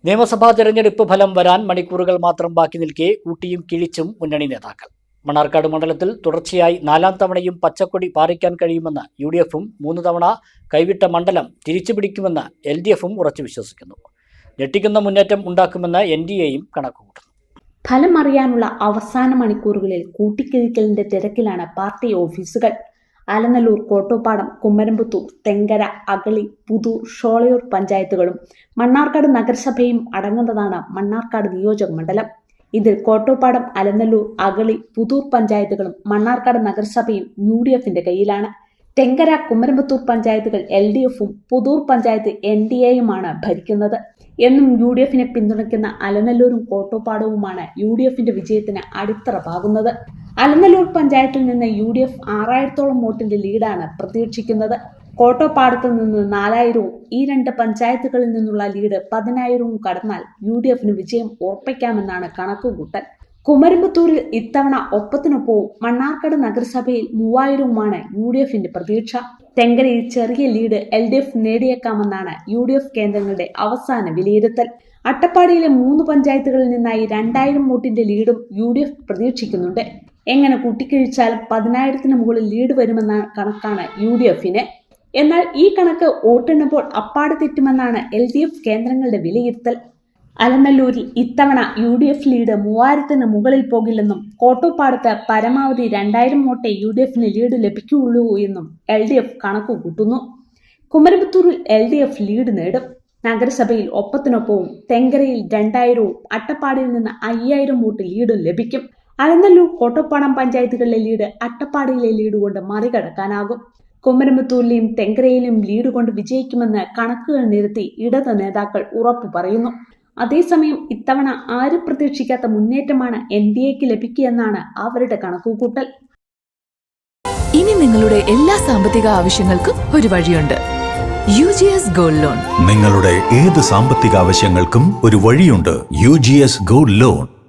നിയമസഭാ തെരഞ്ഞെടുപ്പ് ഫലം വരാൻ മണിക്കൂറുകൾ മാത്രം ബാക്കി നിൽക്കെ കൂട്ടിയും കിഴിച്ചും മുന്നണി നേതാക്കൾ. മണ്ണാർക്കാട് മണ്ഡലത്തിൽ തുടർച്ചയായി 4ാം തവണയും പച്ചക്കൊടി പാറിക്കാൻ കഴിയുമെന്ന് UDFും 3 തവണ കൈവിട്ട മണ്ഡലം തിരിച്ചുപിടിക്കുമെന്ന് LDFും ഉറച്ചു വിശ്വസിക്കുന്നു. ഞെട്ടിക്കുന്ന മുന്നേറ്റം ഉണ്ടാക്കുമെന്ന് NDAയും കണക്കുകൂട്ടുന്നു. ഫലം അറിയാനുള്ള അവസാന മണിക്കൂറുകളിൽ കൂട്ടിക്കിഴിക്കലിന്റെ തിരക്കിലാണ് പാർട്ടി ഓഫീസുകൾ. ആലനല്ലൂർ, കോട്ടോപ്പാടം, കുമരമ്പത്തൂർ, തെങ്കര, അഗളി, പുതൂർ, ഷോളയൂർ പഞ്ചായത്തുകളും മണ്ണാർക്കാട് നഗരസഭയും അടങ്ങുന്നതാണ് മണ്ണാർക്കാട് നിയോജക മണ്ഡലം. ഇതിൽ കോട്ടോപ്പാടം, അലനല്ലൂർ, അഗളി, പുതൂർ പഞ്ചായത്തുകളും മണ്ണാർക്കാട് നഗരസഭയും UDFിന്റെ കയ്യിലാണ്. തെങ്കര, കുമരമ്പത്തൂർ പഞ്ചായത്തുകൾ LDFും പുതൂർ പഞ്ചായത്ത് NDAയുമാണ് ഭരിക്കുന്നത്. എന്നും UDFിനെ പിന്തുണയ്ക്കുന്ന അലനല്ലൂരും കോട്ടോപ്പാടവുമാണ് UDFിന്റെ വിജയത്തിന് അടിത്തറ പാകുന്നത്. അലനല്ലൂർ പഞ്ചായത്തിൽ നിന്ന് UDF 6000ഓളം വോട്ടിന്റെ ലീഡാണ് പ്രതീക്ഷിക്കുന്നത്. കോട്ടോപ്പാടത്ത് നിന്ന് 4000വും ഈ 2 പഞ്ചായത്തുകളിൽ നിന്നുള്ള ലീഡ് 10000വും കടന്നാൽ UDFിന് വിജയം ഉറപ്പിക്കാമെന്നാണ് കണക്കുകൂട്ടൽ. കുമരമ്പത്തൂരിൽ ഇത്തവണ ഒപ്പത്തിനൊപ്പവും മണ്ണാർക്കാട് നഗരസഭയിൽ 3000വുമാണ് UDFിന്റെ പ്രതീക്ഷ. തെങ്കരയിൽ ചെറിയ ലീഡ് LDF നേടിയേക്കാമെന്നാണ് UDF കേന്ദ്രങ്ങളുടെ അവസാന വിലയിരുത്തൽ. അട്ടപ്പാടിയിലെ 3 പഞ്ചായത്തുകളിൽ നിന്നായി 2000 വോട്ടിന്റെ ലീഡും UDF പ്രതീക്ഷിക്കുന്നുണ്ട്. എങ്ങനെ കൂട്ടിക്കിഴിച്ചാലും 10000ത്തിന് മുകളിൽ ലീഡ് വരുമെന്ന കണക്കാണ് UDFിന്. എന്നാൽ ഈ കണക്ക് വോട്ടെണ്ണുമ്പോൾ അപ്പാടെ തെറ്റുമെന്നാണ് LDF കേന്ദ്രങ്ങളുടെ വിലയിരുത്തൽ. അലനല്ലൂരിൽ ഇത്തവണ UDF ലീഡ് 3000ത്തിന് മുകളിൽ പോകില്ലെന്നും കോട്ടോപ്പാടത്ത് പരമാവധി 2000 വോട്ടേ UDFിന് ലീഡ് ലഭിക്കുകയുള്ളൂ എന്നും LDF കണക്കുകൂട്ടുന്നു. കുമരമ്പത്തൂരിൽ LDF ലീഡ് നേടും. നഗരസഭയിൽ ഒപ്പത്തിനൊപ്പവും തെങ്കരയിൽ 2000വും അട്ടപ്പാടിയിൽ നിന്ന് 5000 വോട്ട് ലീഡും ലഭിക്കും. അലനല്ലൂർ, കോട്ടോപ്പാടം പഞ്ചായത്തുകളിലെ ലീഡ് അട്ടപ്പാടിയിലെ ലീഡ് കൊണ്ട് മറികടക്കാനാകും. കുമരമ്പത്തൂരിലെയും തെങ്കരയിലെയും ലീഡ് കൊണ്ട് വിജയിക്കുമെന്ന് കണക്കുകൾ നിരത്തി ഇടത് നേതാക്കൾ ഉറപ്പു പറയുന്നു. അതേസമയം ഇത്തവണ ആരും പ്രതീക്ഷിക്കാത്ത മുന്നേറ്റമാണ് NDAക്ക് ലഭിക്കുകയെന്നാണ് അവരുടെ കണക്കുകൂട്ടൽ. ഇനി നിങ്ങളുടെ എല്ലാ സാമ്പത്തിക ആവശ്യങ്ങൾക്കും ഒരു വഴിയുണ്ട്. UGS gold loan. നിങ്ങളുടെ ഏത് സാമ്പത്തിക ആവശ്യങ്ങൾക്കും ഒരു വഴിയുണ്ട്. UGS gold loan.